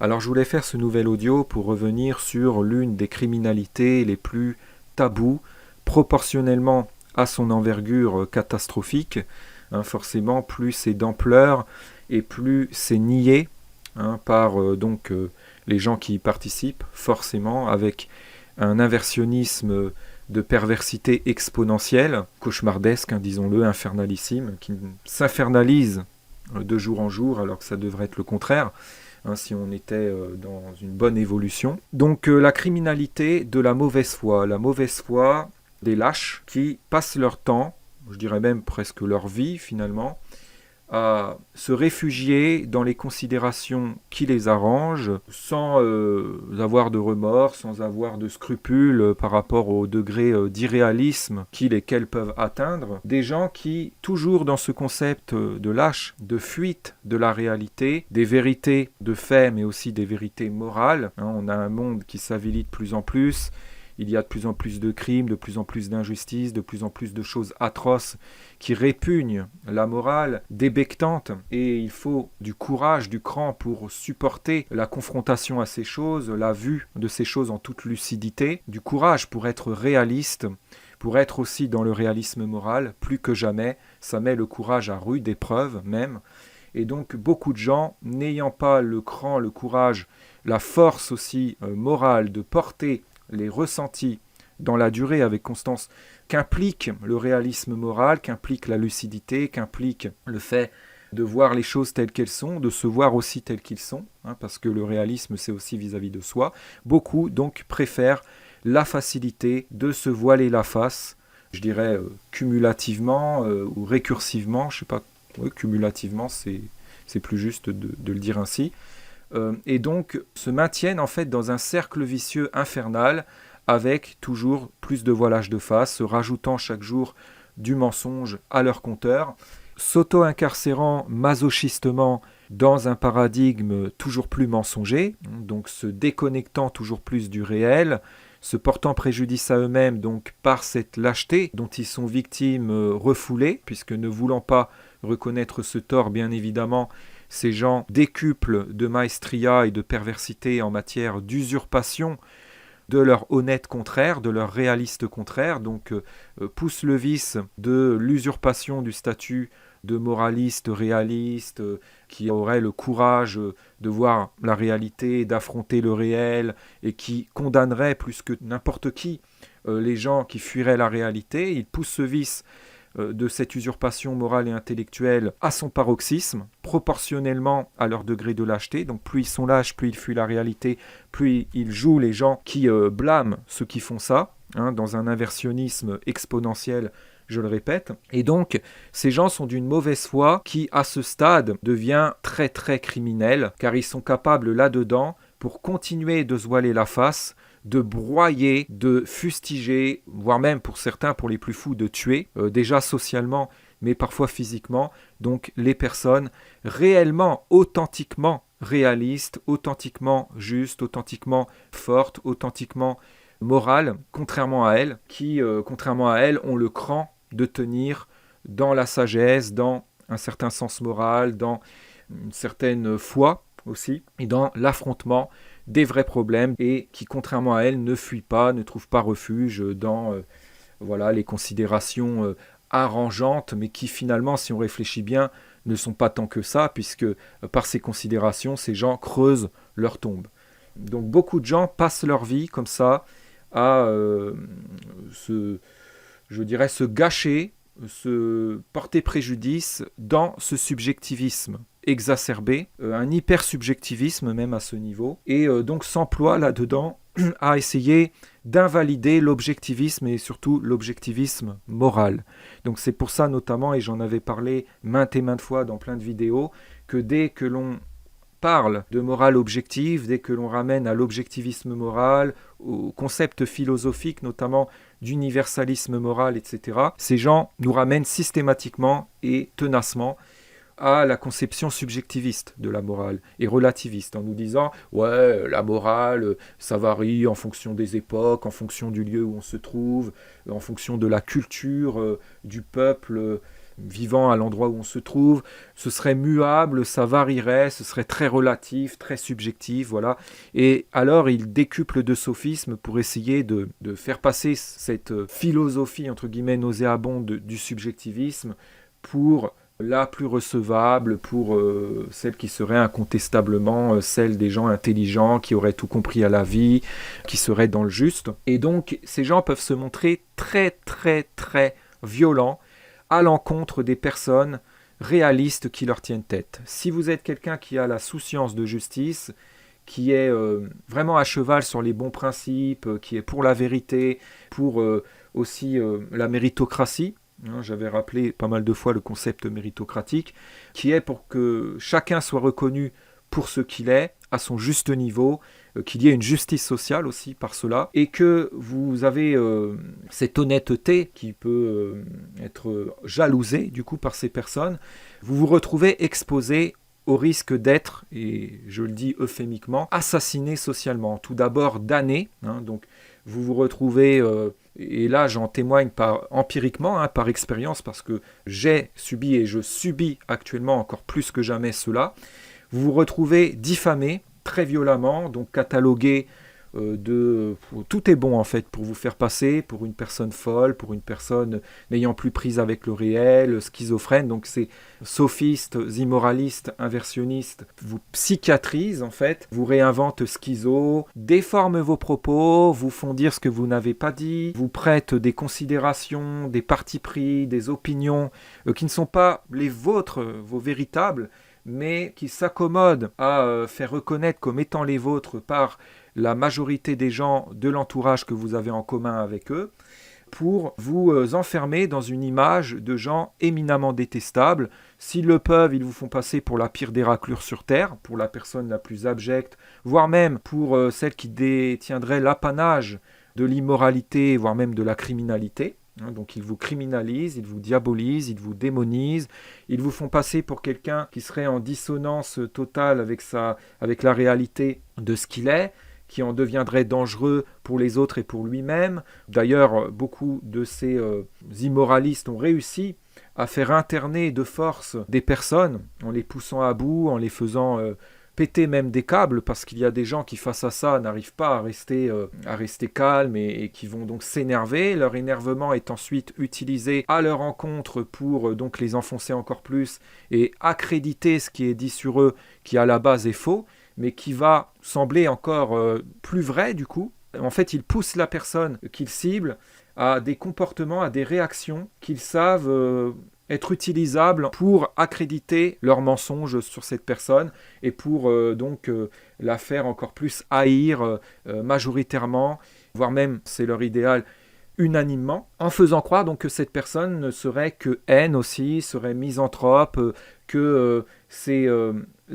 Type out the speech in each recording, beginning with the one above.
Alors je voulais faire ce nouvel audio pour revenir sur l'une des criminalités les plus tabous, proportionnellement à son envergure catastrophique. Forcément, plus c'est d'ampleur et plus c'est nié par les gens qui y participent, forcément, avec un inversionnisme de perversité exponentielle, cauchemardesque, disons-le, infernalissime, qui s'infernalise de jour en jour, alors que ça devrait être le contraire, si on était dans une bonne évolution. Donc la criminalité de la mauvaise foi des lâches qui passent leur temps, je dirais même presque leur vie finalement, à se réfugier dans les considérations qui les arrangent, sans avoir de remords, sans avoir de scrupules par rapport au degré d'irréalisme lesquels peuvent atteindre. Des gens qui, toujours dans ce concept de lâche, de fuite de la réalité, des vérités de fait, mais aussi des vérités morales. On a un monde qui s'avilit de plus en plus. Il y a de plus en plus de crimes, de plus en plus d'injustices, de plus en plus de choses atroces qui répugnent la morale débectante. Et il faut du courage, du cran pour supporter la confrontation à ces choses, la vue de ces choses en toute lucidité, du courage pour être réaliste, pour être aussi dans le réalisme moral, plus que jamais. Ça met le courage à rude épreuve même. Et donc beaucoup de gens, n'ayant pas le cran, le courage, la force aussi morale de porter les ressentis dans la durée avec constance qu'implique le réalisme moral, qu'implique la lucidité, qu'implique le fait de voir les choses telles qu'elles sont, de se voir aussi telles qu'ils sont, parce que le réalisme c'est aussi vis-à-vis de soi. Beaucoup donc préfèrent la facilité de se voiler la face, je dirais cumulativement ou récursivement, je sais pas, cumulativement c'est plus juste de le dire ainsi. Et donc se maintiennent en fait dans un cercle vicieux infernal avec toujours plus de voilage de face, se rajoutant chaque jour du mensonge à leur compteur, s'auto-incarcérant masochistement dans un paradigme toujours plus mensonger, donc se déconnectant toujours plus du réel, se portant préjudice à eux-mêmes donc par cette lâcheté dont ils sont victimes refoulées, puisque ne voulant pas reconnaître ce tort bien évidemment, ces gens décuplent de maestria et de perversité en matière d'usurpation de leur honnête contraire, de leur réaliste contraire, donc poussent le vice de l'usurpation du statut de moraliste, réaliste, qui aurait le courage de voir la réalité, d'affronter le réel, et qui condamnerait plus que n'importe qui les gens qui fuiraient la réalité. Ils poussent ce vice de cette usurpation morale et intellectuelle à son paroxysme, proportionnellement à leur degré de lâcheté. Donc plus ils sont lâches, plus ils fuient la réalité, plus ils jouent les gens qui blâment ceux qui font ça, dans un inversionnisme exponentiel, je le répète. Et donc, ces gens sont d'une mauvaise foi qui, à ce stade, devient très très criminel, car ils sont capables là-dedans, pour continuer de se voiler la face, de broyer, de fustiger, voire même pour certains, pour les plus fous, de tuer, déjà socialement, mais parfois physiquement, donc les personnes réellement, authentiquement réalistes, authentiquement justes, authentiquement fortes, authentiquement morales, contrairement à elles, qui, contrairement à elles, ont le cran de tenir dans la sagesse, dans un certain sens moral, dans une certaine foi aussi, et dans l'affrontement des vrais problèmes, et qui, contrairement à elle, ne fuient pas, ne trouvent pas refuge dans les considérations arrangeantes, mais qui finalement, si on réfléchit bien, ne sont pas tant que ça, puisque par ces considérations, ces gens creusent leur tombe. Donc beaucoup de gens passent leur vie comme ça à se gâcher, se porter préjudice dans ce subjectivisme exacerbé, un hypersubjectivisme même à ce niveau, et donc s'emploie là-dedans à essayer d'invalider l'objectivisme et surtout l'objectivisme moral. Donc c'est pour ça notamment, et j'en avais parlé maintes et maintes fois dans plein de vidéos, que dès que l'on parle de morale objective, dès que l'on ramène à l'objectivisme moral, au concept philosophique notamment d'universalisme moral, etc., ces gens nous ramènent systématiquement et tenacement à la conception subjectiviste de la morale et relativiste, en nous disant ouais, la morale ça varie en fonction des époques, en fonction du lieu où on se trouve, en fonction de la culture du peuple vivant à l'endroit où on se trouve, ce serait muable, ça varierait, ce serait très relatif, très subjectif, voilà. Et alors il décuple de sophismes pour essayer de faire passer cette philosophie, entre guillemets, nauséabonde du subjectivisme pour la plus recevable, pour celle qui serait incontestablement celle des gens intelligents, qui auraient tout compris à la vie, qui seraient dans le juste. Et donc ces gens peuvent se montrer très très très violents à l'encontre des personnes réalistes qui leur tiennent tête. Si vous êtes quelqu'un qui a la souciance de justice, qui est vraiment à cheval sur les bons principes, qui est pour la vérité, pour aussi la méritocratie, j'avais rappelé pas mal de fois le concept méritocratique, qui est pour que chacun soit reconnu pour ce qu'il est, à son juste niveau, qu'il y ait une justice sociale aussi par cela, et que vous avez cette honnêteté qui peut être jalousée du coup par ces personnes, vous vous retrouvez exposé au risque d'être, et je le dis euphémiquement, assassiné socialement. Tout d'abord damné, donc vous vous retrouvez, et là j'en témoigne empiriquement, par expérience, parce que j'ai subi et je subis actuellement encore plus que jamais cela. Vous vous retrouvez diffamé très violemment, donc catalogué tout est bon en fait pour vous faire passer pour une personne folle, pour une personne n'ayant plus prise avec le réel, schizophrène. Donc ces sophistes, immoralistes, inversionnistes vous psychiatrisent en fait, vous réinventent schizo, déforment vos propos, vous font dire ce que vous n'avez pas dit, vous prêtent des considérations, des partis pris, des opinions qui ne sont pas les vôtres, vos véritables, mais qui s'accommodent à faire reconnaître comme étant les vôtres par la majorité des gens de l'entourage que vous avez en commun avec eux, pour vous enfermer dans une image de gens éminemment détestables. S'ils le peuvent, ils vous font passer pour la pire des raclures sur Terre, pour la personne la plus abjecte, voire même pour celle qui détiendrait l'apanage de l'immoralité, voire même de la criminalité. Donc ils vous criminalisent, ils vous diabolisent, ils vous démonisent, ils vous font passer pour quelqu'un qui serait en dissonance totale avec la réalité de ce qu'il est, qui en deviendrait dangereux pour les autres et pour lui-même. D'ailleurs, beaucoup de ces immoralistes ont réussi à faire interner de force des personnes en les poussant à bout, en les faisant péter même des câbles, parce qu'il y a des gens qui face à ça n'arrivent pas à rester calmes et qui vont donc s'énerver. Leur énervement est ensuite utilisé à leur encontre pour donc les enfoncer encore plus et accréditer ce qui est dit sur eux qui à la base est faux, mais qui va sembler encore plus vrai du coup. En fait, ils poussent la personne qu'ils ciblent à des comportements, à des réactions qu'ils savent être utilisables pour accréditer leurs mensonges sur cette personne et pour la faire encore plus haïr majoritairement, voire même, c'est leur idéal, unanimement, en faisant croire donc que cette personne ne serait que haine aussi, serait misanthrope, que ses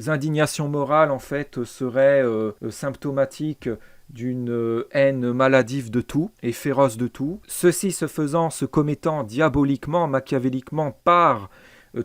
indignations morales en fait seraient symptomatiques d'une haine maladive de tout et féroce de tout. Ceci se commettant diaboliquement, machiavéliquement par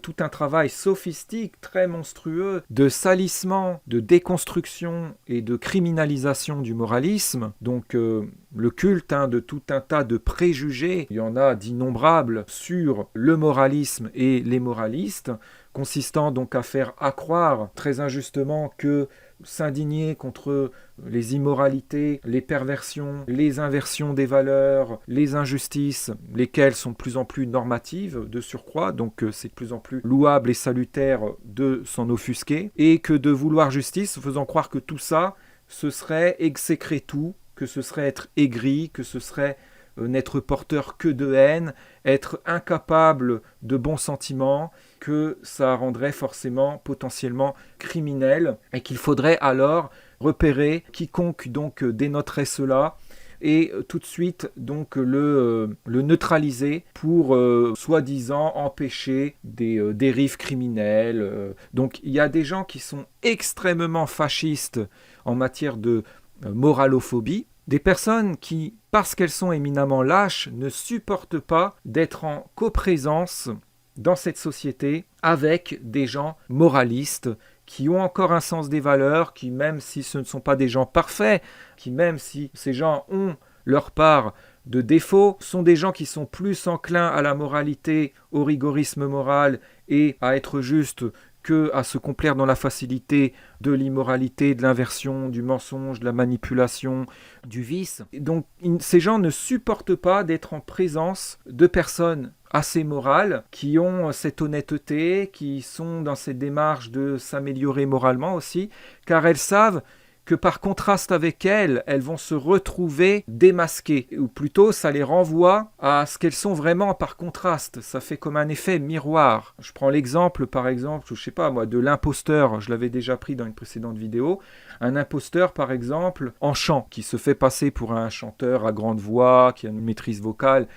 tout un travail sophistique, très monstrueux, de salissement, de déconstruction et de criminalisation du moralisme. Donc le culte de tout un tas de préjugés, il y en a d'innombrables sur le moralisme et les moralistes, consistant donc à faire accroire très injustement que s'indigner contre les immoralités, les perversions, les inversions des valeurs, les injustices, lesquelles sont de plus en plus normatives de surcroît, donc c'est de plus en plus louable et salutaire de s'en offusquer, et que de vouloir justice, faisant croire que tout ça, ce serait exécrer tout, que ce serait être aigri, que ce serait n'être porteur que de haine, être incapable de bons sentiments, que ça rendrait forcément potentiellement criminel et qu'il faudrait alors repérer quiconque donc dénoterait cela et tout de suite donc le neutraliser pour soi-disant empêcher des dérives criminelles. Donc il y a des gens qui sont extrêmement fascistes en matière de moralophobie, des personnes qui, parce qu'elles sont éminemment lâches, ne supportent pas d'être en coprésence dans cette société avec des gens moralistes qui ont encore un sens des valeurs, qui même si ce ne sont pas des gens parfaits, qui même si ces gens ont leur part de défauts, sont des gens qui sont plus enclins à la moralité, au rigorisme moral et à être justes que à se complaire dans la facilité de l'immoralité, de l'inversion, du mensonge, de la manipulation, du vice. Donc ces gens ne supportent pas d'être en présence de personnes assez morales, qui ont cette honnêteté, qui sont dans cette démarche de s'améliorer moralement aussi, car elles savent que par contraste avec elles, elles vont se retrouver démasquées, ou plutôt ça les renvoie à ce qu'elles sont vraiment par contraste, ça fait comme un effet miroir. Je prends l'exemple par exemple, je sais pas moi, de l'imposteur, je l'avais déjà pris dans une précédente vidéo, un imposteur par exemple en chant, qui se fait passer pour un chanteur à grande voix, qui a une maîtrise vocale,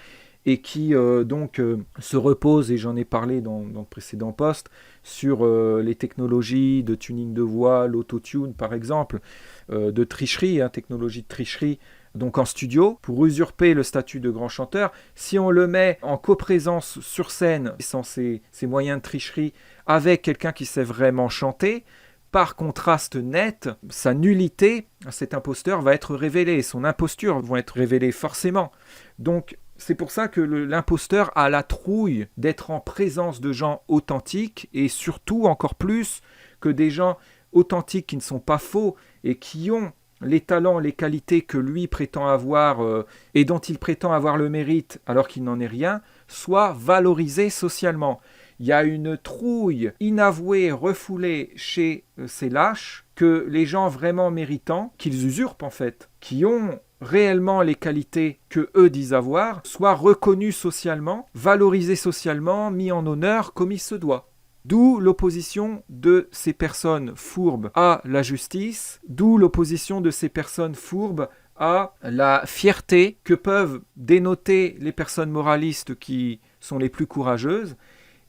et qui se repose, et j'en ai parlé dans le précédent post, sur les technologies de tuning de voix, l'autotune par exemple, de tricherie, technologie de tricherie, donc en studio, pour usurper le statut de grand chanteur. Si on le met en coprésence sur scène, sans ces moyens de tricherie, avec quelqu'un qui sait vraiment chanter, par contraste net, sa nullité, cet imposteur va être révélée, son imposture va être révélée forcément. Donc, c'est pour ça que l'imposteur a la trouille d'être en présence de gens authentiques, et surtout encore plus que des gens authentiques qui ne sont pas faux et qui ont les talents, les qualités que lui prétend avoir et dont il prétend avoir le mérite alors qu'il n'en est rien, soient valorisés socialement. Il y a une trouille inavouée, refoulée chez ces lâches que les gens vraiment méritants, qu'ils usurpent en fait, qui ont réellement les qualités que eux disent avoir, soient reconnus socialement, valorisés socialement, mis en honneur comme il se doit. D'où l'opposition de ces personnes fourbes à la justice, d'où l'opposition de ces personnes fourbes à la fierté que peuvent dénoter les personnes moralistes qui sont les plus courageuses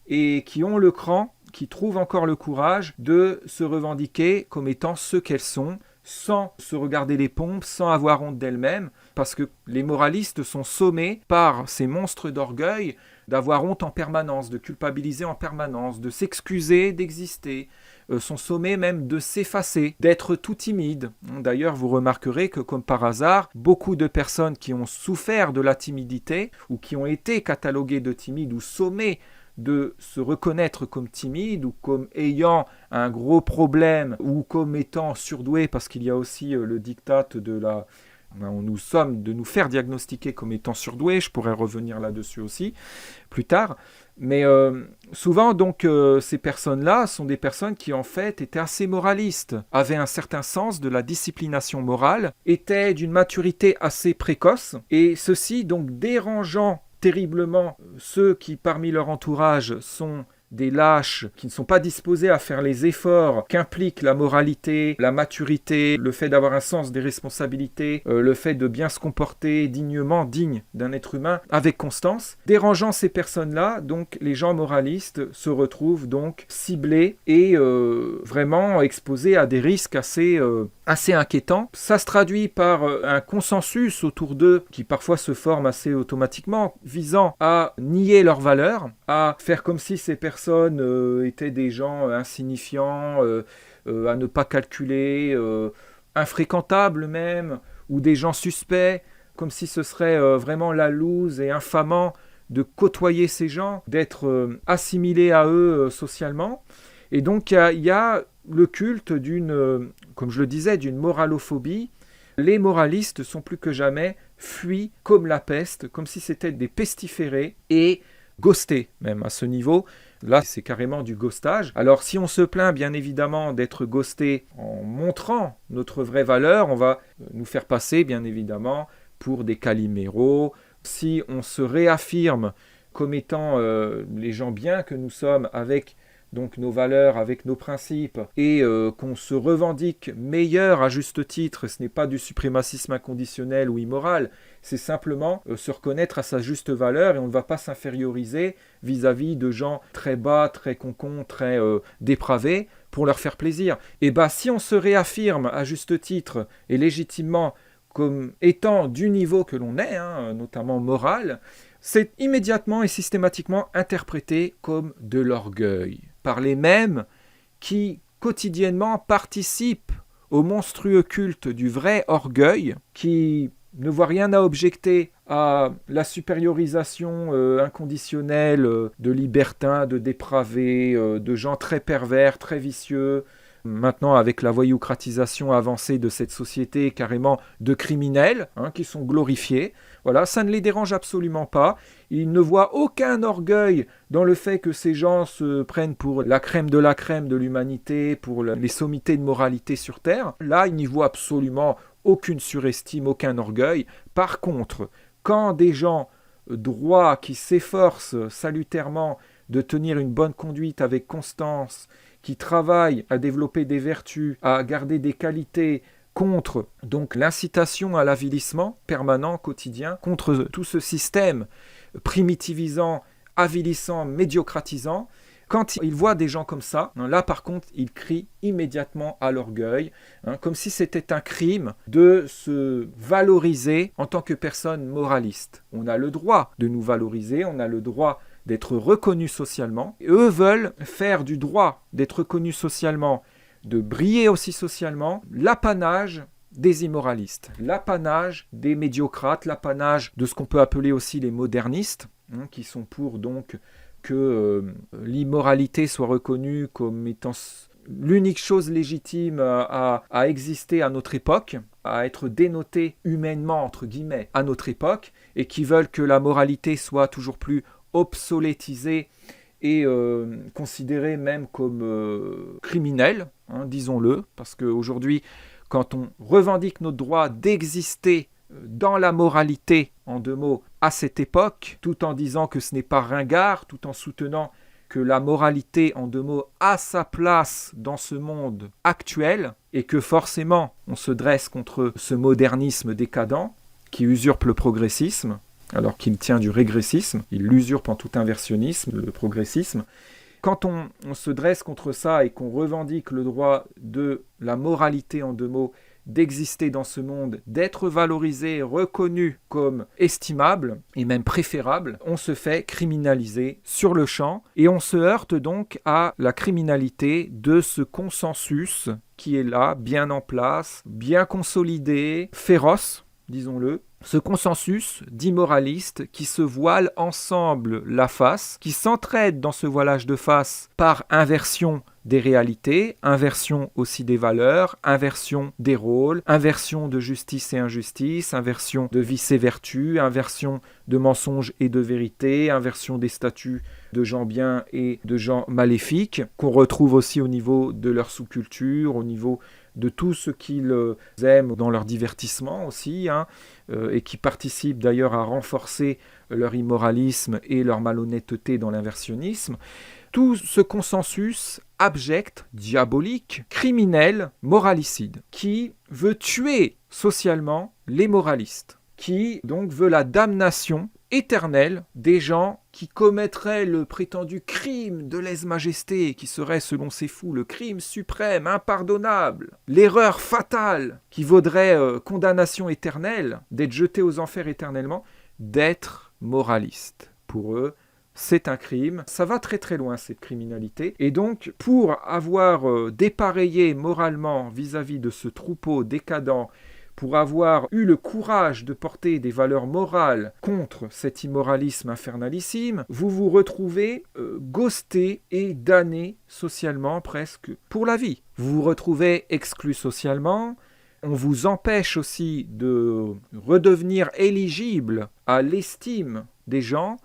et qui ont le cran, qui trouvent encore le courage de se revendiquer comme étant ce qu'elles sont, sans se regarder les pompes, sans avoir honte d'elles-mêmes, parce que les moralistes sont sommés par ces monstres d'orgueil d'avoir honte en permanence, de culpabiliser en permanence, de s'excuser d'exister, sont sommés même de s'effacer, d'être tout timides. D'ailleurs, vous remarquerez que, comme par hasard, beaucoup de personnes qui ont souffert de la timidité, ou qui ont été cataloguées de timides, ou sommées de se reconnaître comme timide ou comme ayant un gros problème ou comme étant surdoué, parce qu'il y a aussi le diktat de la... Nous sommes de nous faire diagnostiquer comme étant surdoués, je pourrais revenir là-dessus aussi plus tard, mais souvent donc ces personnes-là sont des personnes qui en fait étaient assez moralistes, avaient un certain sens de la disciplination morale, étaient d'une maturité assez précoce, et ceci donc dérangeant terriblement ceux qui parmi leur entourage sont des lâches, qui ne sont pas disposés à faire les efforts qu'implique la moralité, la maturité, le fait d'avoir un sens des responsabilités, le fait de bien se comporter dignement, digne d'un être humain, avec constance. Dérangeant ces personnes-là, donc les gens moralistes se retrouvent donc ciblés et vraiment exposés à des risques assez inquiétants. Ça se traduit par un consensus autour d'eux qui parfois se forme assez automatiquement, visant à nier leurs valeurs, à faire comme si ces personnes étaient des gens insignifiants, à ne pas calculer, infréquentables même, ou des gens suspects, comme si ce serait vraiment la loose et infamant de côtoyer ces gens, d'être assimilé à eux socialement. Et donc il y a le culte d'une, comme je le disais, d'une moralophobie. Les moralistes sont plus que jamais fuis comme la peste, comme si c'était des pestiférés, et ghostés même à ce niveau. Là, c'est carrément du ghostage. Alors, si on se plaint bien évidemment d'être ghosté en montrant notre vraie valeur, on va nous faire passer bien évidemment pour des caliméros. Si on se réaffirme comme étant les gens bien que nous sommes avec donc nos valeurs, avec nos principes, et qu'on se revendique meilleur à juste titre, ce n'est pas du suprémacisme inconditionnel ou immoral, c'est simplement se reconnaître à sa juste valeur, et on ne va pas s'inférioriser vis-à-vis de gens très bas, très concons, très dépravés, pour leur faire plaisir. Et si on se réaffirme à juste titre et légitimement comme étant du niveau que l'on est, notamment moral, c'est immédiatement et systématiquement interprété comme de l'orgueil par les mêmes qui quotidiennement participent au monstrueux culte du vrai orgueil, qui ne voit rien à objecter à la supériorisation inconditionnelle de libertins, de dépravés, de gens très pervers, très vicieux. Maintenant, avec la voyoucratisation avancée de cette société, carrément de criminels qui sont glorifiés, voilà, ça ne les dérange absolument pas. Ils ne voient aucun orgueil dans le fait que ces gens se prennent pour la crème de l'humanité, pour les sommités de moralité sur Terre. Là, ils n'y voient absolument aucune surestime, aucun orgueil. Par contre, quand des gens droits qui s'efforcent salutairement de tenir une bonne conduite avec constance, qui travaillent à développer des vertus, à garder des qualités, contre donc l'incitation à l'avilissement permanent, quotidien, contre tout ce système primitivisant, avilissant, médiocratisant. Quand ils voient des gens comme ça, là par contre, ils crient immédiatement à l'orgueil, comme si c'était un crime de se valoriser en tant que personne moraliste. On a le droit de nous valoriser, on a le droit d'être reconnus socialement. Et eux veulent faire du droit d'être reconnus socialement, de briller aussi socialement, l'apanage des immoralistes, l'apanage des médiocrates, l'apanage de ce qu'on peut appeler aussi les modernistes, qui sont pour donc que l'immoralité soit reconnue comme étant l'unique chose légitime à exister à notre époque, à être dénotée humainement, entre guillemets, à notre époque, et qui veulent que la moralité soit toujours plus obsolétisée et considérée même comme criminelle, disons-le, parce qu'aujourd'hui, quand on revendique notre droit d'exister dans la moralité, en deux mots, à cette époque, tout en disant que ce n'est pas ringard, tout en soutenant que la moralité, en deux mots, a sa place dans ce monde actuel, et que forcément on se dresse contre ce modernisme décadent qui usurpe le progressisme, alors qu'il tient du régressisme, il l'usurpe en tout inversionnisme, le progressisme. Quand on se dresse contre ça et qu'on revendique le droit de la moralité, en deux mots, d'exister dans ce monde, d'être valorisé, reconnu comme estimable et même préférable, on se fait criminaliser sur le champ et on se heurte donc à la criminalité de ce consensus qui est là, bien en place, bien consolidé, féroce, disons-le. Ce consensus d'immoralistes qui se voilent ensemble la face, qui s'entraident dans ce voilage de face par inversion des réalités, inversion aussi des valeurs, inversion des rôles, inversion de justice et injustice, inversion de vice et vertu, inversion de mensonges et de vérité, inversion des statuts de gens bien et de gens maléfiques, qu'on retrouve aussi au niveau de leur sous-culture, au niveau de tout ce qu'ils aiment dans leur divertissement aussi, et qui participent d'ailleurs à renforcer leur immoralisme et leur malhonnêteté dans l'inversionnisme. Tout ce consensus abject, diabolique, criminel, moralicide, qui veut tuer socialement les moralistes, qui donc veut la damnation éternelle des gens qui commettraient le prétendu crime de lèse-majesté, qui serait, selon ces fous, le crime suprême, impardonnable, l'erreur fatale, qui vaudrait condamnation éternelle, d'être jeté aux enfers éternellement, d'être moraliste. Pour eux, c'est un crime. Ça va très très loin, cette criminalité. Et donc, pour avoir dépareillé moralement vis-à-vis de ce troupeau décadent, pour avoir eu le courage de porter des valeurs morales contre cet immoralisme infernalissime, vous vous retrouvez ghosté et damné socialement presque pour la vie. Vous vous retrouvez exclu socialement, on vous empêche aussi de redevenir éligible à l'estime des gens.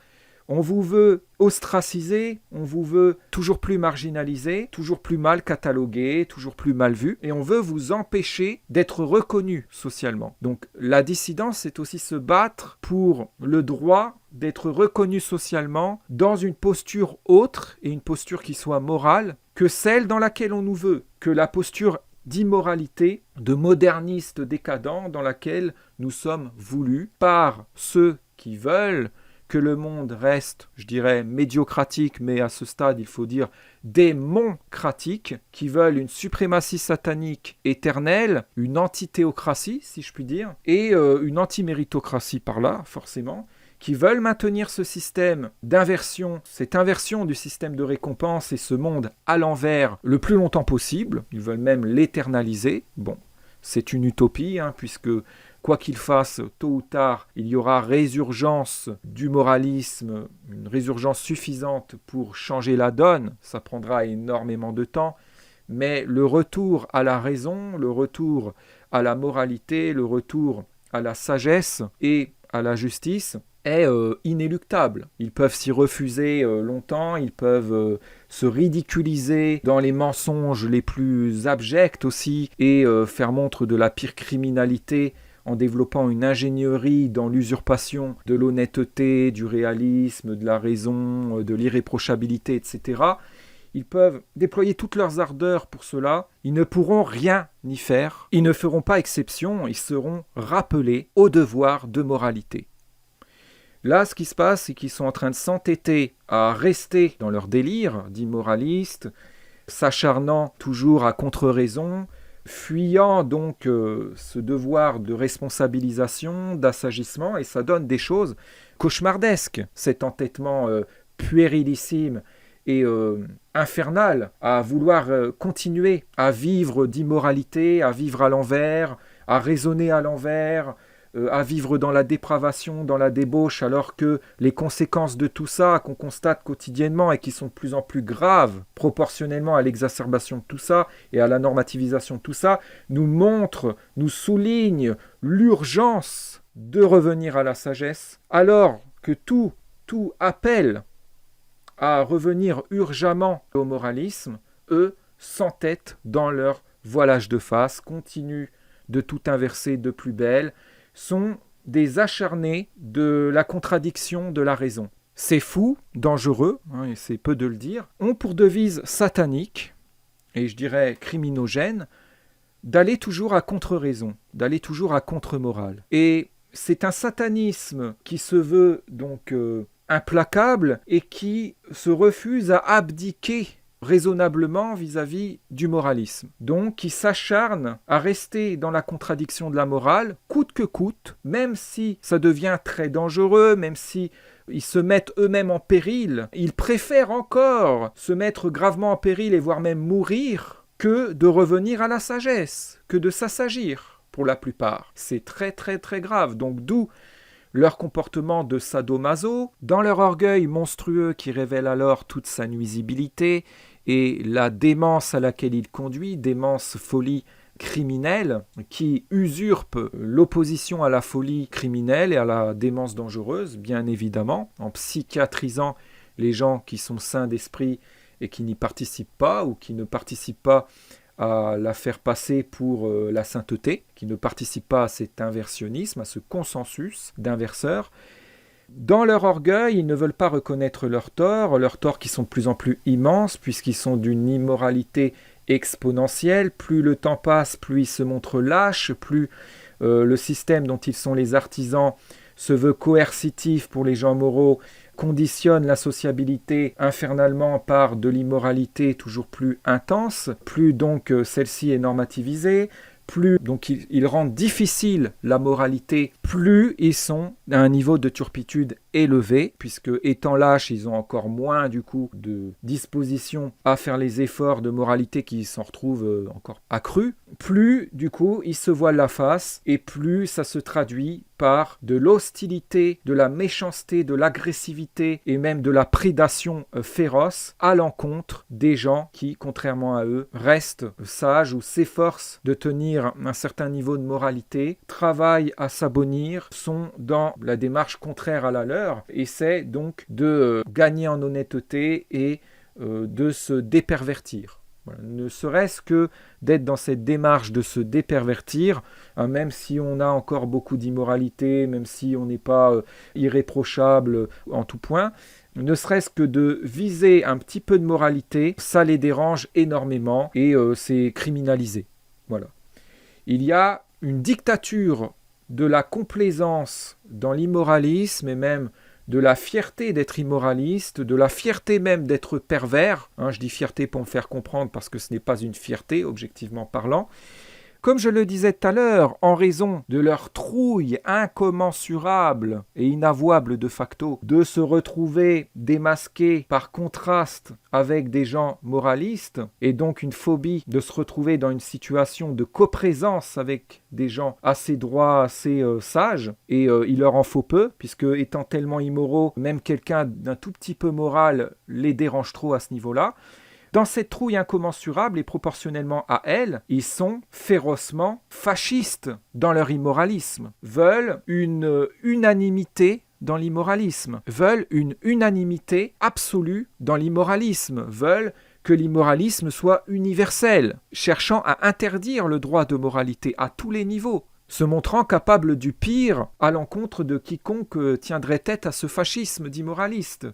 On vous veut ostraciser, on vous veut toujours plus marginalisé, toujours plus mal catalogué, toujours plus mal vu, et on veut vous empêcher d'être reconnu socialement. Donc la dissidence, c'est aussi se battre pour le droit d'être reconnu socialement dans une posture autre, et une posture qui soit morale, que celle dans laquelle on nous veut, que la posture d'immoralité, de moderniste décadent dans laquelle nous sommes voulus par ceux qui veulent que le monde reste, je dirais, médiocratique, mais à ce stade, il faut dire démoncratique, qui veulent une suprématie satanique éternelle, une antithéocratie, si je puis dire, et une antiméritocratie par là, forcément, qui veulent maintenir ce système d'inversion, cette inversion du système de récompense et ce monde à l'envers le plus longtemps possible. Ils veulent même l'éternaliser. Bon, c'est une utopie, puisque quoi qu'il fasse, tôt ou tard, il y aura résurgence du moralisme, une résurgence suffisante pour changer la donne. Ça prendra énormément de temps, mais le retour à la raison, le retour à la moralité, le retour à la sagesse et à la justice est inéluctable. Ils peuvent s'y refuser longtemps, ils peuvent se ridiculiser dans les mensonges les plus abjects aussi et faire montre de la pire criminalité en développant une ingénierie dans l'usurpation de l'honnêteté, du réalisme, de la raison, de l'irréprochabilité, etc. Ils peuvent déployer toutes leurs ardeurs pour cela. Ils ne pourront rien y faire. Ils ne feront pas exception. Ils seront rappelés au devoir de moralité. Là, ce qui se passe, c'est qu'ils sont en train de s'entêter à rester dans leur délire d'immoralistes, s'acharnant toujours à contre-raison, fuyant donc ce devoir de responsabilisation, d'assagissement, et ça donne des choses cauchemardesques. Cet entêtement puérilissime et infernal à vouloir continuer à vivre d'immoralité, à vivre à l'envers, à raisonner à l'envers, à vivre dans la dépravation, dans la débauche, alors que les conséquences de tout ça qu'on constate quotidiennement et qui sont de plus en plus graves proportionnellement à l'exacerbation de tout ça et à la normativisation de tout ça, nous montrent, nous soulignent l'urgence de revenir à la sagesse, alors que tout appelle à revenir urgemment au moralisme. Eux s'entêtent dans leur voilage de face, continuent de tout inverser de plus belle, sont des acharnés de la contradiction de la raison. Ces fous, dangereux, et c'est peu de le dire, ont pour devise satanique, et je dirais criminogène, d'aller toujours à contre-raison, d'aller toujours à contre-morale. Et c'est un satanisme qui se veut donc implacable et qui se refuse à abdiquer raisonnablement vis-à-vis du moralisme. Donc, qui s'acharne à rester dans la contradiction de la morale, coûte que coûte, même si ça devient très dangereux, même si ils se mettent eux-mêmes en péril, ils préfèrent encore se mettre gravement en péril et voire même mourir que de revenir à la sagesse, que de s'assagir pour la plupart. C'est très très très grave. Donc, d'où leur comportement de sadomaso, dans leur orgueil monstrueux qui révèle alors toute sa nuisibilité et la démence à laquelle il conduit, démence folie criminelle, qui usurpe l'opposition à la folie criminelle et à la démence dangereuse, bien évidemment, en psychiatrisant les gens qui sont sains d'esprit et qui n'y participent pas ou qui ne participent pas à la faire passer pour la sainteté, qui ne participent pas à cet inversionnisme, à ce consensus d'inverseurs. Dans leur orgueil, ils ne veulent pas reconnaître leurs torts qui sont de plus en plus immenses, puisqu'ils sont d'une immoralité exponentielle. Plus le temps passe, plus ils se montrent lâches, plus le système dont ils sont les artisans se veut coercitif pour les gens moraux, conditionne la sociabilité infernalement par de l'immoralité toujours plus intense, plus donc celle-ci est normativisée, plus donc ils rendent difficile la moralité, plus ils sont à un niveau de turpitude élevé, puisque étant lâches, ils ont encore moins du coup de disposition à faire les efforts de moralité qui s'en retrouvent encore accrus. Plus du coup ils se voilent la face et plus ça se traduit par de l'hostilité, de la méchanceté, de l'agressivité et même de la prédation féroce à l'encontre des gens qui, contrairement à eux, restent sages ou s'efforcent de tenir un certain niveau de moralité, travaillent à s'abonir, sont dans la démarche contraire à la leur, essaient donc de gagner en honnêteté et de se dépervertir. Voilà. Ne serait-ce que d'être dans cette démarche de se dépervertir, même si on a encore beaucoup d'immoralité, même si on n'est pas irréprochable en tout point, ne serait-ce que de viser un petit peu de moralité, ça les dérange énormément et c'est criminalisé. Voilà. Il y a une dictature de la complaisance dans l'immoralisme et même de la fierté d'être immoraliste, de la fierté même d'être pervers. Je dis fierté pour me faire comprendre parce que ce n'est pas une fierté, objectivement parlant. Comme je le disais tout à l'heure, en raison de leur trouille incommensurable et inavouable de facto de se retrouver démasqués par contraste avec des gens moralistes, et donc une phobie de se retrouver dans une situation de coprésence avec des gens assez droits, assez sages, et il leur en faut peu, puisque étant tellement immoraux, même quelqu'un d'un tout petit peu moral les dérange trop à ce niveau-là. Dans cette trouille incommensurable et proportionnellement à elle, ils sont férocement fascistes dans leur immoralisme, veulent une unanimité dans l'immoralisme, veulent une unanimité absolue dans l'immoralisme, veulent que l'immoralisme soit universel, cherchant à interdire le droit de moralité à tous les niveaux, se montrant capable du pire à l'encontre de quiconque tiendrait tête à ce fascisme d'immoraliste,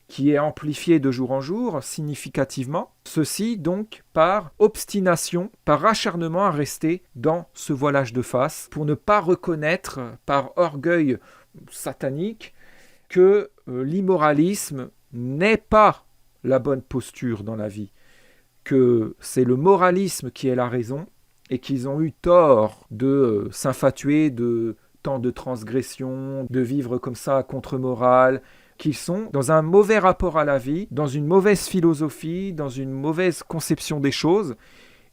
qui est amplifié de jour en jour significativement, ceci donc par obstination, par acharnement à rester dans ce voilage de face, pour ne pas reconnaître par orgueil satanique que l'immoralisme n'est pas la bonne posture dans la vie, que c'est le moralisme qui est la raison, et qu'ils ont eu tort de s'infatuer de tant de transgressions, de vivre comme ça contre morale, qu'ils sont dans un mauvais rapport à la vie, dans une mauvaise philosophie, dans une mauvaise conception des choses.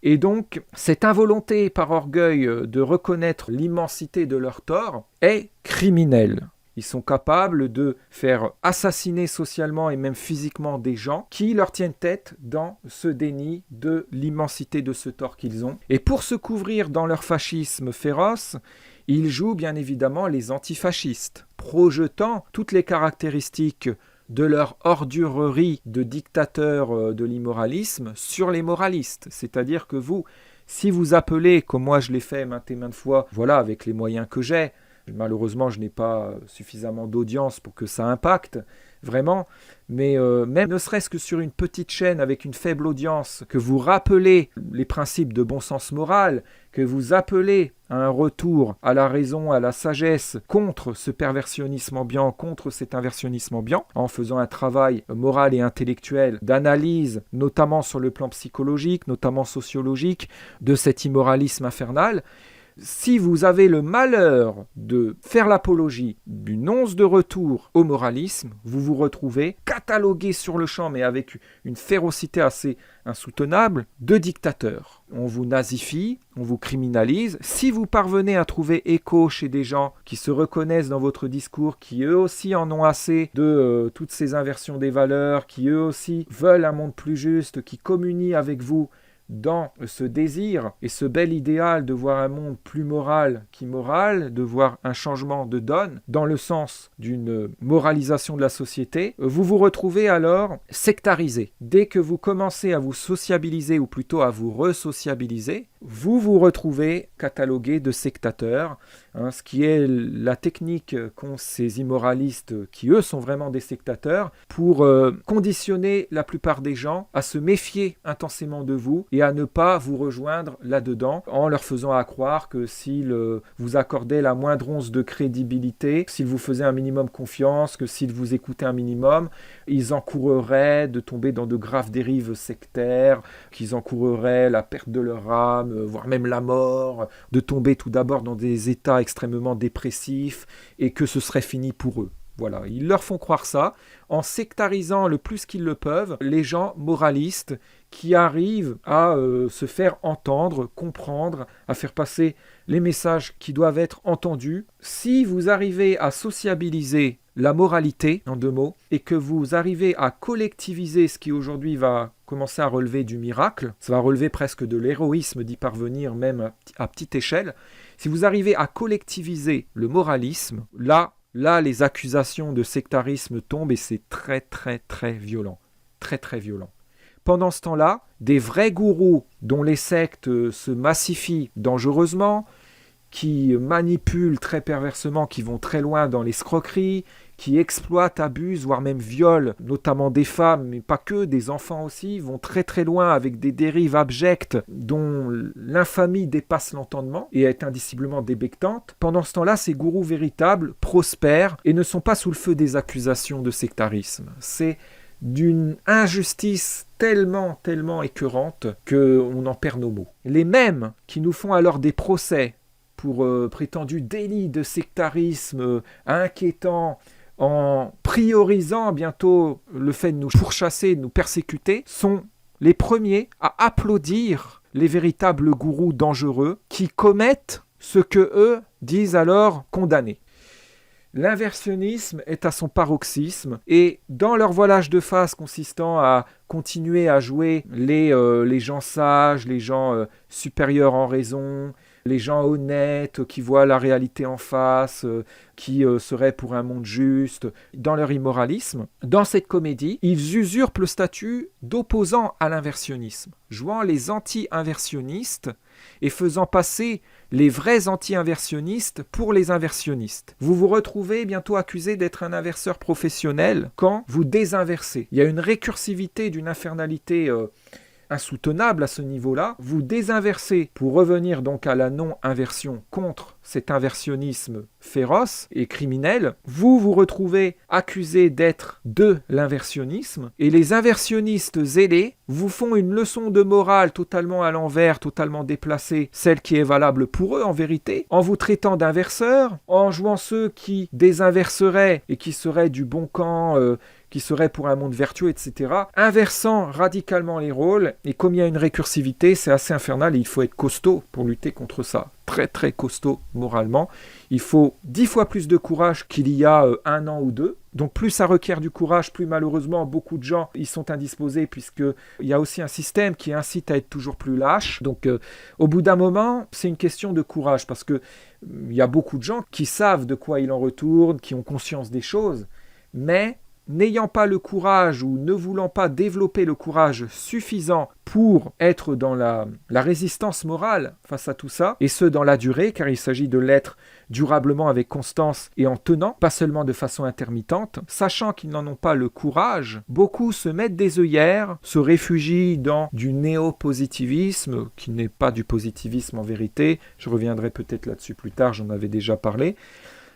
Et donc, cette involonté par orgueil de reconnaître l'immensité de leur tort est criminelle. Ils sont capables de faire assassiner socialement et même physiquement des gens qui leur tiennent tête dans ce déni de l'immensité de ce tort qu'ils ont. Et pour se couvrir dans leur fascisme féroce, ils jouent bien évidemment les antifascistes, projetant toutes les caractéristiques de leur ordurerie de dictateurs de l'immoralisme sur les moralistes. C'est-à-dire que vous, si vous appelez, comme moi je l'ai fait maintes et maintes fois, voilà, avec les moyens que j'ai, malheureusement je n'ai pas suffisamment d'audience pour que ça impacte, vraiment, mais même ne serait-ce que sur une petite chaîne avec une faible audience, que vous rappelez les principes de bon sens moral, que vous appelez à un retour à la raison, à la sagesse, contre ce perversionnisme ambiant, contre cet inversionnisme ambiant, en faisant un travail moral et intellectuel d'analyse, notamment sur le plan psychologique, notamment sociologique, de cet immoralisme infernal. Si vous avez le malheur de faire l'apologie d'une once de retour au moralisme, vous vous retrouvez catalogué sur le champ, mais avec une férocité assez insoutenable, de dictateurs. On vous nazifie, on vous criminalise. Si vous parvenez à trouver écho chez des gens qui se reconnaissent dans votre discours, qui eux aussi en ont assez de toutes ces inversions des valeurs, qui eux aussi veulent un monde plus juste, qui communient avec vous dans ce désir et ce bel idéal de voir un monde plus moral qu'immoral, de voir un changement de donne dans le sens d'une moralisation de la société, vous vous retrouvez alors sectarisé. Dès que vous commencez à vous sociabiliser, ou plutôt à vous resociabiliser, vous vous retrouvez catalogué de sectateurs, ce qui est la technique qu'ont ces immoralistes qui eux sont vraiment des sectateurs pour conditionner la plupart des gens à se méfier intensément de vous et à ne pas vous rejoindre là-dedans en leur faisant croire que s'ils vous accordaient la moindre once de crédibilité, s'ils vous faisaient un minimum confiance, que s'ils vous écoutaient un minimum, ils encourraient de tomber dans de graves dérives sectaires, qu'ils encourraient la perte de leur âme, voire même la mort, de tomber tout d'abord dans des états extrêmement dépressifs et que ce serait fini pour eux. Voilà, ils leur font croire ça en sectarisant le plus qu'ils le peuvent les gens moralistes qui arrivent à se faire entendre, comprendre, à faire passer les messages qui doivent être entendus. Si vous arrivez à sociabiliser la moralité, en 2 mots, et que vous arrivez à collectiviser ce qui aujourd'hui va commencer à relever du miracle, ça va relever presque de l'héroïsme d'y parvenir même à petite échelle, si vous arrivez à collectiviser le moralisme, là, les accusations de sectarisme tombent et c'est très, très, très violent. Très, très violent. Pendant ce temps-là, des vrais gourous dont les sectes se massifient dangereusement, qui manipulent très perversement, qui vont très loin dans l'escroquerie, qui exploitent, abusent, voire même violent, notamment des femmes, mais pas que, des enfants aussi, vont très très loin avec des dérives abjectes dont l'infamie dépasse l'entendement et est indiciblement débectante. Pendant ce temps-là, ces gourous véritables prospèrent et ne sont pas sous le feu des accusations de sectarisme. C'est d'une injustice tellement, tellement écœurante qu'on en perd nos mots. Les mêmes qui nous font alors des procès pour prétendu délit de sectarisme inquiétant, en priorisant bientôt le fait de nous pourchasser, de nous persécuter, sont les premiers à applaudir les véritables gourous dangereux qui commettent ce que eux disent alors condamner. L'inversionnisme est à son paroxysme et dans leur voilage de face consistant à continuer à jouer les gens sages, les gens supérieurs en raison, les gens honnêtes qui voient la réalité en face, qui seraient pour un monde juste, dans leur immoralisme. Dans cette comédie, ils usurpent le statut d'opposants à l'inversionnisme, jouant les anti-inversionnistes et faisant passer les vrais anti-inversionnistes pour les inversionnistes. Vous vous retrouvez bientôt accusé d'être un inverseur professionnel quand vous désinversez. Il y a une récursivité d'une infernalité insoutenable à ce niveau-là. Vous désinversez pour revenir donc à la non-inversion contre cet inversionnisme féroce et criminel. Vous vous retrouvez accusé d'être de l'inversionnisme et les inversionnistes zélés vous font une leçon de morale totalement à l'envers, totalement déplacée, celle qui est valable pour eux en vérité, en vous traitant d'inverseurs, en jouant ceux qui désinverseraient et qui seraient du bon camp, qui seraient pour un monde vertueux, etc., inversant radicalement les rôles, et comme il y a une récursivité, c'est assez infernal et il faut être costaud pour lutter contre ça. Très très costaud moralement. Il faut 10 fois plus de courage qu'il y a un an ou deux. Donc plus ça requiert du courage, plus malheureusement beaucoup de gens y sont indisposés puisqu'il y a aussi un système qui incite à être toujours plus lâche. Donc au bout d'un moment, c'est une question de courage parce que il y a beaucoup de gens qui savent de quoi il en retourne, qui ont conscience des choses, mais n'ayant pas le courage ou ne voulant pas développer le courage suffisant pour être dans la résistance morale face à tout ça, et ce dans la durée, car il s'agit de l'être durablement avec constance et en tenant, pas seulement de façon intermittente, sachant qu'ils n'en ont pas le courage, beaucoup se mettent des œillères, se réfugient dans du néo-positivisme, qui n'est pas du positivisme en vérité, je reviendrai peut-être là-dessus plus tard, j'en avais déjà parlé,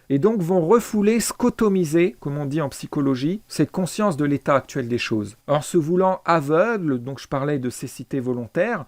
et donc vont refouler, scotomiser, comme on dit en psychologie, cette conscience de l'état actuel des choses. En se voulant aveugle, donc je parlais de cécité volontaire,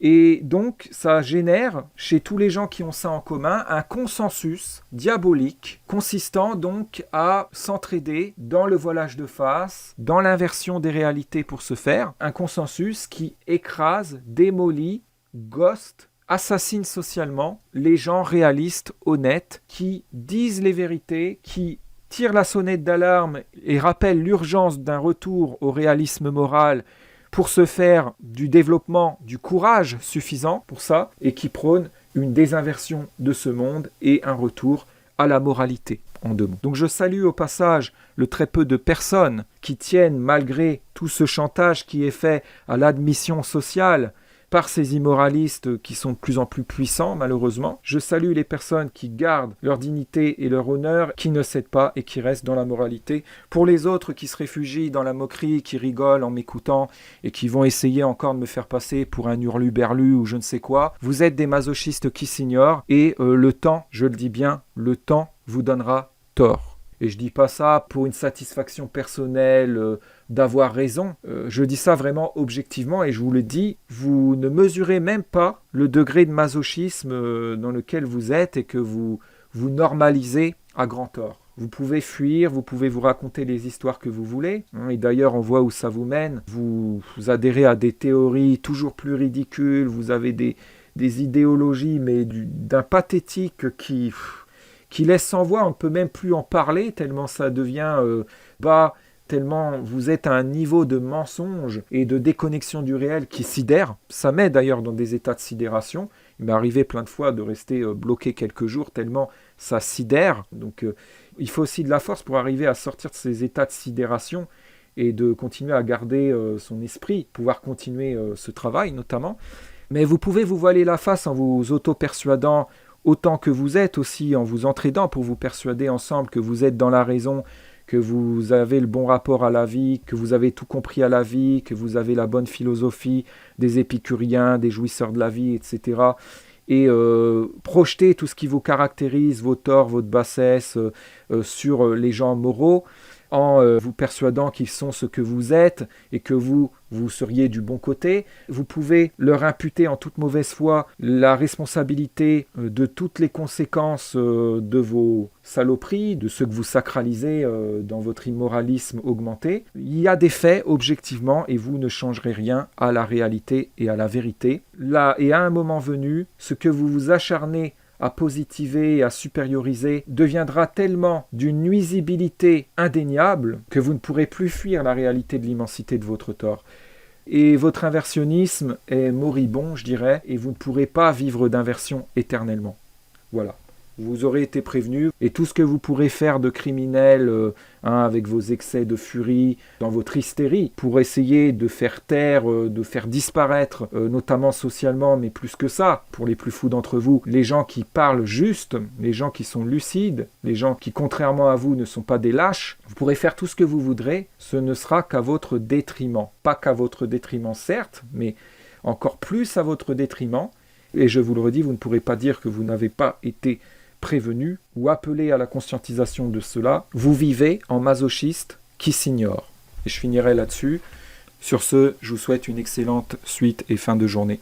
et donc ça génère, chez tous les gens qui ont ça en commun, un consensus diabolique, consistant donc à s'entraider dans le voilage de face, dans l'inversion des réalités pour ce faire, un consensus qui écrase, démolit, ghost, assassine socialement les gens réalistes, honnêtes, qui disent les vérités, qui tirent la sonnette d'alarme et rappellent l'urgence d'un retour au réalisme moral pour se faire du développement, du courage suffisant pour ça, et qui prônent une désinversion de ce monde et un retour à la moralité, en 2 mots. Donc je salue au passage le très peu de personnes qui tiennent, malgré tout ce chantage qui est fait à l'admission sociale, par ces immoralistes qui sont de plus en plus puissants, malheureusement. Je salue les personnes qui gardent leur dignité et leur honneur, qui ne cèdent pas et qui restent dans la moralité. Pour les autres qui se réfugient dans la moquerie, qui rigolent en m'écoutant et qui vont essayer encore de me faire passer pour un hurluberlu ou je ne sais quoi, vous êtes des masochistes qui s'ignorent et le temps, je le dis bien, le temps vous donnera tort. Et je dis pas ça pour une satisfaction personnelle d'avoir raison. Je dis ça vraiment objectivement et je vous le dis, vous ne mesurez même pas le degré de masochisme dans lequel vous êtes et que vous normalisez à grand tort. Vous pouvez fuir, vous pouvez vous raconter les histoires que vous voulez. Et d'ailleurs, on voit où ça vous mène. Vous adhérez à des théories toujours plus ridicules. Vous avez des idéologies, mais d'un pathétique qui laisse sans voix, on ne peut même plus en parler, tellement ça devient bas, tellement vous êtes à un niveau de mensonge et de déconnexion du réel qui sidère. Ça met d'ailleurs dans des états de sidération. Il m'est arrivé plein de fois de rester bloqué quelques jours, tellement ça sidère. Donc il faut aussi de la force pour arriver à sortir de ces états de sidération et de continuer à garder son esprit, pouvoir continuer ce travail notamment. Mais vous pouvez vous voiler la face en vous auto-persuadant autant que vous êtes aussi, en vous entraidant pour vous persuader ensemble que vous êtes dans la raison, que vous avez le bon rapport à la vie, que vous avez tout compris à la vie, que vous avez la bonne philosophie des épicuriens, des jouisseurs de la vie, etc. Et projeter tout ce qui vous caractérise, vos torts, votre bassesse, sur les gens moraux, en vous persuadant qu'ils sont ce que vous êtes et que vous seriez du bon côté. Vous pouvez leur imputer en toute mauvaise foi la responsabilité de toutes les conséquences de vos saloperies, de ce que vous sacralisez dans votre immoralisme augmenté. Il y a des faits, objectivement, et vous ne changerez rien à la réalité et à la vérité. Là, et à un moment venu, ce que vous vous acharnez à positiver et à supérioriser deviendra tellement d'une nuisibilité indéniable que vous ne pourrez plus fuir la réalité de l'immensité de votre tort. Et votre inversionnisme est moribond, je dirais, et vous ne pourrez pas vivre d'inversion éternellement. Voilà. Vous aurez été prévenu, et tout ce que vous pourrez faire de criminel avec vos excès de furie, dans votre hystérie, pour essayer de faire taire, de faire disparaître, notamment socialement, mais plus que ça, pour les plus fous d'entre vous, les gens qui parlent juste, les gens qui sont lucides, les gens qui, contrairement à vous, ne sont pas des lâches, vous pourrez faire tout ce que vous voudrez, ce ne sera qu'à votre détriment. Pas qu'à votre détriment, certes, mais encore plus à votre détriment. Et je vous le redis, vous ne pourrez pas dire que vous n'avez pas été prévenu ou appelé à la conscientisation de cela. Vous vivez en masochiste qui s'ignore. Et je finirai là-dessus. Sur ce, je vous souhaite une excellente suite et fin de journée.